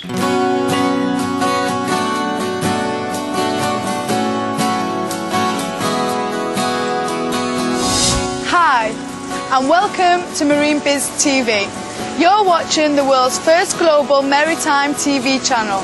Hi, and welcome to Marine Biz TV. You're watching the world's first global maritime TV channel.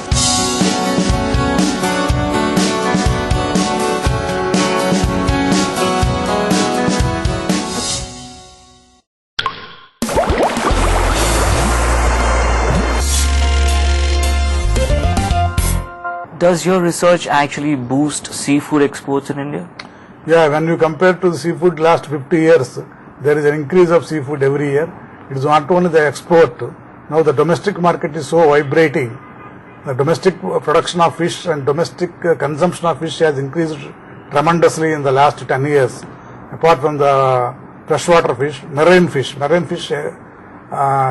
Does your research actually boost seafood exports in India? Yeah, when you compare to the seafood last 50 years, there is an increase of seafood every year. It is not only the export. Now the domestic market is so vibrating. The domestic production of fish and domestic consumption of fish has increased tremendously in the last 10 years. Apart from the freshwater fish, marine fish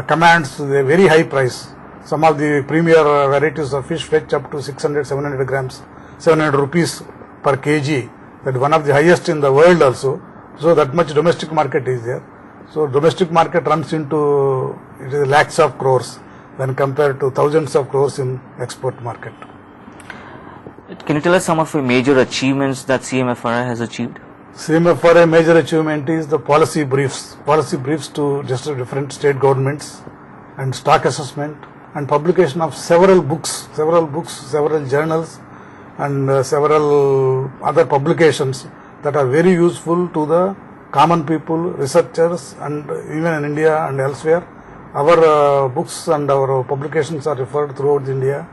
commands a very high price. Some of the premier varieties of fish fetch up to 600-700 grams, 700 rupees per kg. That is one of the highest in the world also. So that much domestic market is there. So domestic market runs into it is lakhs of crores when compared to thousands of crores in export market. Can you tell us some of the major achievements that CMFRI has achieved? CMFRI major achievement is the policy briefs to just different state governments and stock assessment and publication of several books, several journals and several other publications that are very useful to the common people, researchers and even in India and elsewhere. Our books and our publications are referred throughout India.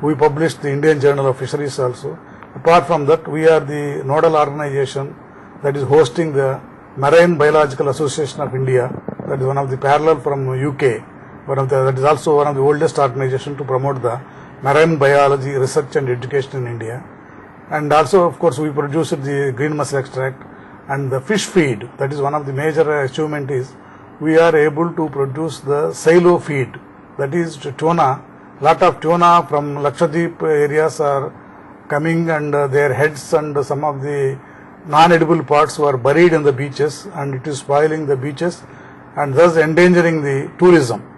We published the Indian Journal of Fisheries also. Apart from that, we are the nodal organization that is hosting the Marine Biological Association of India. That is one of the parallel from UK. That is also one of the oldest organization to promote the marine biology research and education in India. And also, of course, we produced the green mussel extract and the fish feed. That is one of the major achievement is we are able to produce the silo feed. That is tuna. Lot of tuna from Lakshadweep areas are coming and their heads and some of the non-edible parts were buried in the beaches and it is spoiling the beaches and thus endangering the tourism.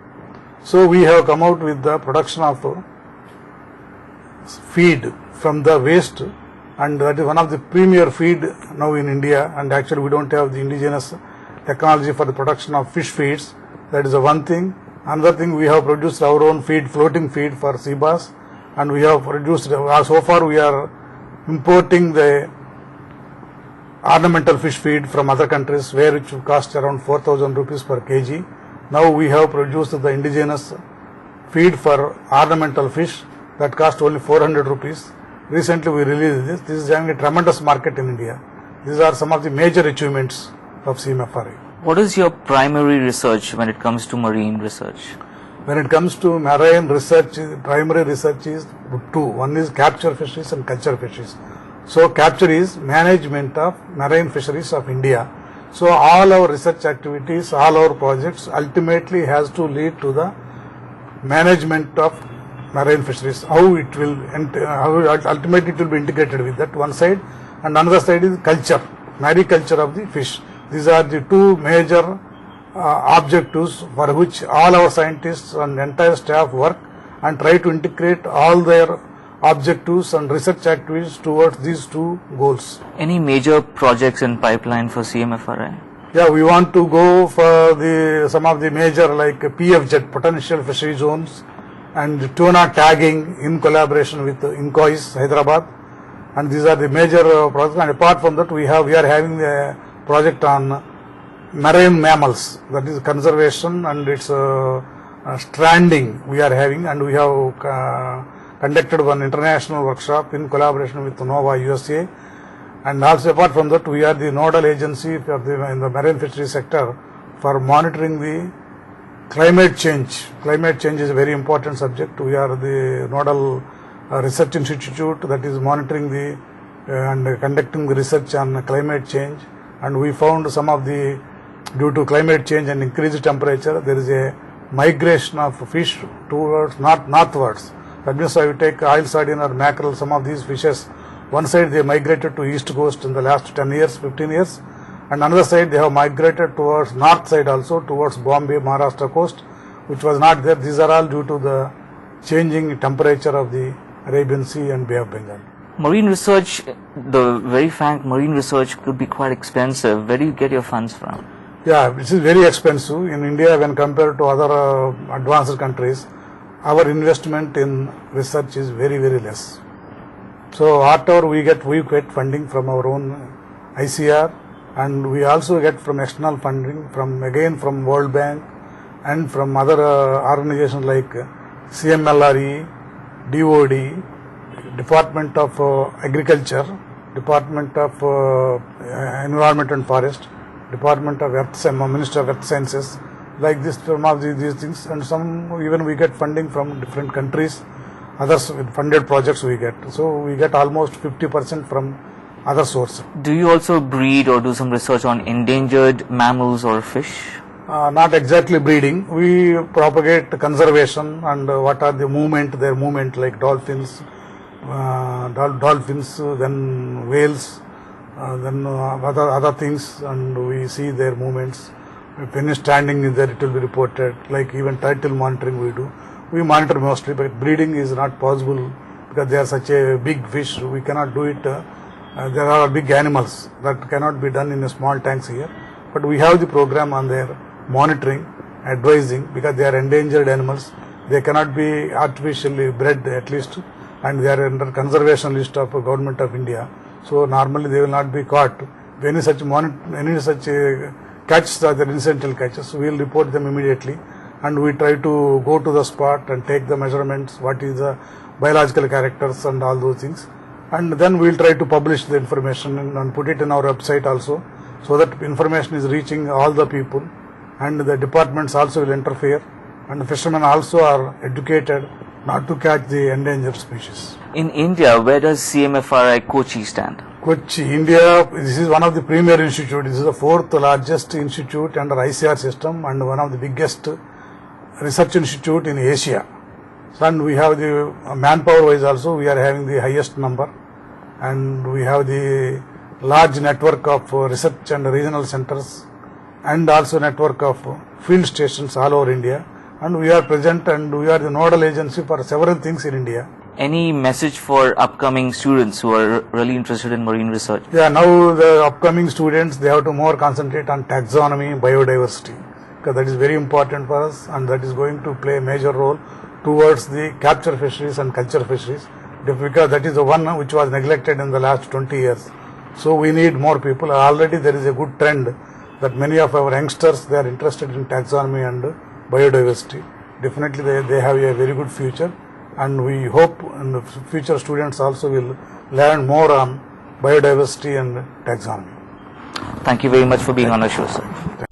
So we have come out with the production of feed from the waste and that is one of the premier feed now in India and actually we don't have the indigenous technology for the production of fish feeds. That is the one thing. Another thing, we have produced our own feed, floating feed for sea bass and we have produced, so far we are importing the ornamental fish feed from other countries where it should cost around 4,000 rupees per kg. Now we have produced the indigenous feed for ornamental fish that cost only 400 rupees. Recently we released this. This is having a tremendous market in India. These are some of the major achievements of CMFRI. What is your primary research when it comes to marine research? When it comes to marine research, primary research is two. One is capture fisheries and culture fisheries. So capture is management of marine fisheries of India. So all our research activities, all our projects ultimately has to lead to the management of marine fisheries. How it will, ultimately it will be integrated with that one side and another side is culture, mariculture of the fish. These are the two major objectives for which all our scientists and entire staff work and try to integrate all their objectives and research activities towards these two goals. Any major projects in pipeline for CMFRI? Yeah, we want to go for some of the major like PFZ, potential fishery zones, and tuna tagging in collaboration with INCOIS, Hyderabad. And these are the major projects. And apart from that, we are having a project on marine mammals, that is conservation and its stranding we are having, and we have conducted one international workshop in collaboration with Nova USA. And also apart from that, we are the nodal agency in the marine fishery sector for monitoring the climate change. Climate change is a very important subject. We are the nodal research institute that is monitoring and conducting the research on climate change. And we found some of due to climate change and increased temperature, there is a migration of fish towards northwards. That means if you take oil sardine or mackerel, some of these fishes, one side they migrated to east coast in the last 10 years, 15 years, and another side they have migrated towards north side also, towards Bombay, Maharashtra coast, which was not there. These are all due to the changing temperature of the Arabian Sea and Bay of Bengal. Marine research, the very fact marine research could be quite expensive. Where do you get your funds from? Yeah, this is very expensive. In India, when compared to other advanced countries, our investment in research is very, very less. So whatever we get funding from our own ICR, and we also get from external funding from World Bank and from other organizations like CMFRI, DOD, Department of Agriculture, Department of Environment and Forest, Department of Ministry of Earth Sciences, like this, from all these things, and some even we get funding from different countries, others with funded projects we get. So we get almost 50% from other sources. Do you also breed or do some research on endangered mammals or fish? Not exactly breeding. We propagate conservation and what are their movement like dolphins, then whales, then other things, and we see their movements. If any standing is there, it will be reported. Like even turtle monitoring we do. We monitor mostly, but breeding is not possible because they are such a big fish. We cannot do it. There are big animals that cannot be done in a small tanks here. But we have the program on their monitoring, advising, because they are endangered animals. They cannot be artificially bred at least, and they are under conservation list of Government of India. So normally they will not be caught. If any such catches are there, incidental catches, we will report them immediately, and we try to go to the spot and take the measurements, what is the biological characters and all those things, and then we will try to publish the information and put it in our website also, so that information is reaching all the people, and the departments also will interfere, and the fishermen also are educated not to catch the endangered species. In India, where does CMFRI Kochi stand? Kochi, India, this is one of the premier institutes. This is the fourth largest institute under ICR system and one of the biggest research institute in Asia. And we have the manpower wise also, we are having the highest number, and we have the large network of research and regional centers, and also network of field stations all over India, and we are present and we are the nodal agency for several things in India. Any message for upcoming students who are really interested in marine research? Yeah, now the upcoming students, they have to more concentrate on taxonomy, biodiversity, because that is very important for us, and that is going to play a major role towards the capture fisheries and culture fisheries, because that is the one which was neglected in the last 20 years. So we need more people. Already there is a good trend that many of our youngsters, they are interested in taxonomy and biodiversity. Definitely they have a very good future, and we hope in the future students also will learn more on biodiversity and taxonomy. Thank you very much for being on our show, sir.